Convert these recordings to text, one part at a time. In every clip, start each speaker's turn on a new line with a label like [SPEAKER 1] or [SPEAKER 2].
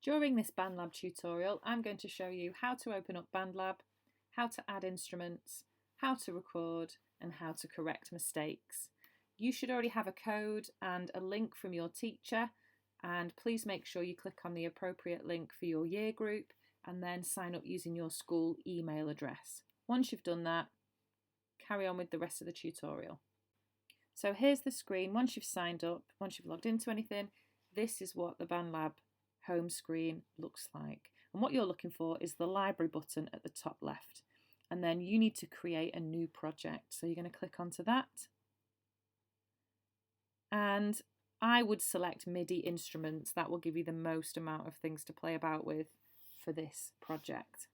[SPEAKER 1] During this BandLab tutorial, I'm going to show you how to open up BandLab, how to add instruments, how to record, and how to correct mistakes. You should already have a code and a link from your teacher, and please make sure you click on the appropriate link for your year group and then sign up using your school email address. Once you've done that, carry on with the rest of the tutorial. So here's the screen. Once you've signed up, once you've logged into anything, this is what the BandLab home screen looks like. And what you're looking for is the library button at the top left. And then you need to create a new project. So you're going to click onto that. And I would select MIDI instruments. That will give you the most amount of things to play about with for this project.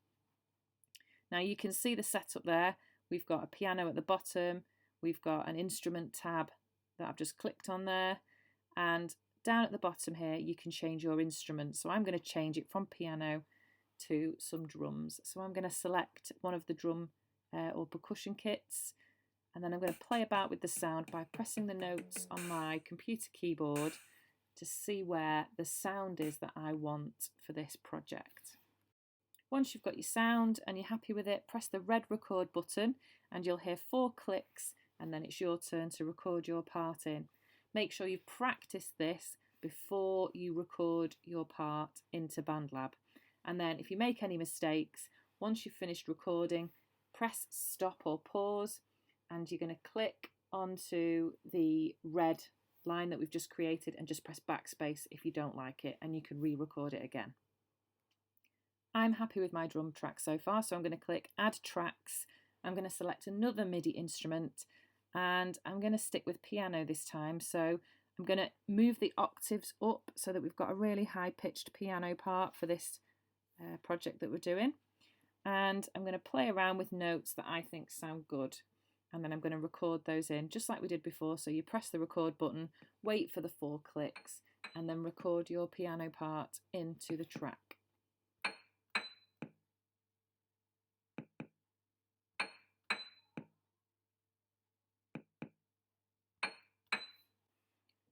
[SPEAKER 1] Now you can see the setup there. We've got a piano at the bottom. We've got an instrument tab that I've just clicked on there. And down at the bottom here, you can change your instrument. So I'm going to change it from piano to some drums. So I'm going to select one of the drum or percussion kits. And then I'm going to play about with the sound by pressing the notes on my computer keyboard to see where the sound is that I want for this project. Once you've got your sound and you're happy with it, press the red record button and you'll hear 4 clicks, and then it's your turn to record your part in. Make sure you practice this before you record your part into BandLab. And then if you make any mistakes, once you've finished recording, press stop or pause, and you're going to click onto the red line that we've just created and just press backspace if you don't like it, and you can re-record it again. I'm happy with my drum track so far, so I'm going to click Add Tracks. I'm going to select another MIDI instrument, and I'm going to stick with piano this time. So I'm going to move the octaves up so that we've got a really high-pitched piano part for this project that we're doing. And I'm going to play around with notes that I think sound good. And then I'm going to record those in just like we did before. So you press the record button, wait for the 4 clicks, and then record your piano part into the track.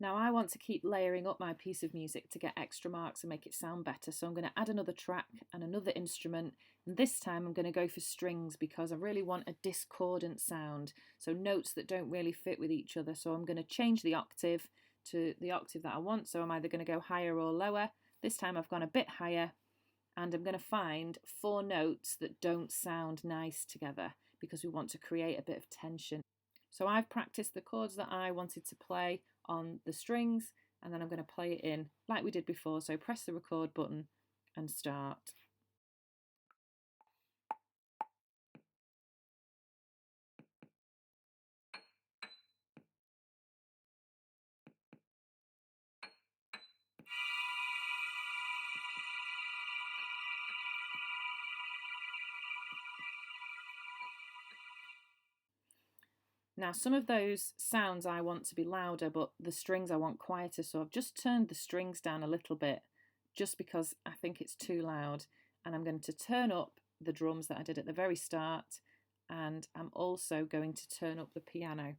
[SPEAKER 1] Now I want to keep layering up my piece of music to get extra marks and make it sound better. So I'm going to add another track and another instrument. And this time I'm going to go for strings because I really want a discordant sound. So notes that don't really fit with each other. So I'm going to change the octave to the octave that I want. So I'm either going to go higher or lower. This time I've gone a bit higher, and I'm going to find 4 notes that don't sound nice together because we want to create a bit of tension. So I've practiced the chords that I wanted to play on the strings, and then I'm going to play it in like we did before. So press the record button and start. Now some of those sounds I want to be louder, but the strings I want quieter, so I've just turned the strings down a little bit just because I think it's too loud, and I'm going to turn up the drums that I did at the very start, and I'm also going to turn up the piano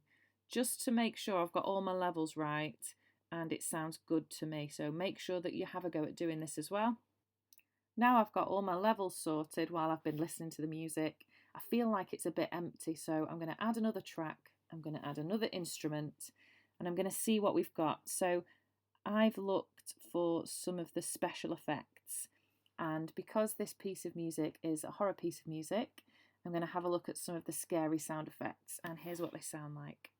[SPEAKER 1] just to make sure I've got all my levels right and it sounds good to me. So make sure that you have a go at doing this as well. Now I've got all my levels sorted while I've been listening to the music. I feel like it's a bit empty, so I'm going to add another track, I'm going to add another instrument, and I'm going to see what we've got. So I've looked for some of the special effects, and because this piece of music is a horror piece of music, I'm going to have a look at some of the scary sound effects, and here's what they sound like.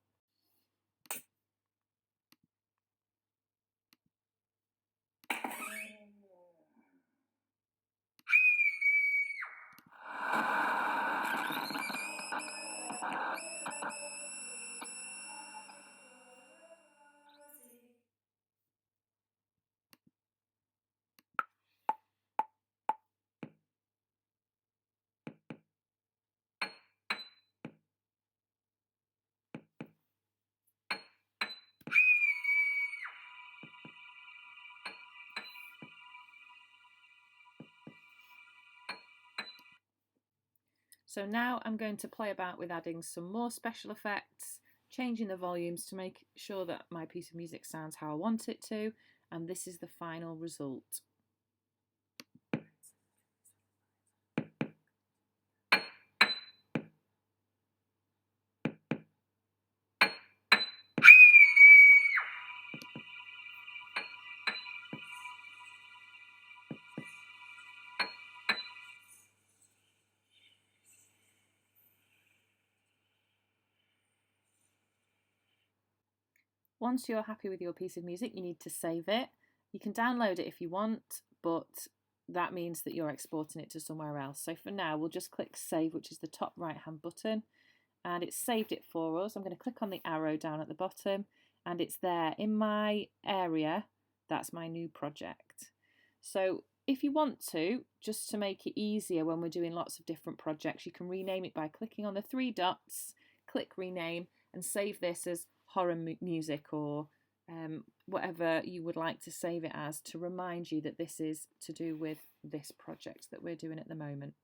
[SPEAKER 1] So now I'm going to play about with adding some more special effects, changing the volumes to make sure that my piece of music sounds how I want it to, and this is the final result. Once you're happy with your piece of music, you need to save it. You can download it if you want, but that means that you're exporting it to somewhere else. So for now, we'll just click Save, which is the top right-hand button, and it's saved it for us. I'm going to click on the arrow down at the bottom, and it's there in my area. That's my new project. So if you want to, just to make it easier when we're doing lots of different projects, you can rename it by clicking on the three dots, click Rename, and save this as horror music or whatever you would like to save it as, to remind you that this is to do with this project that we're doing at the moment.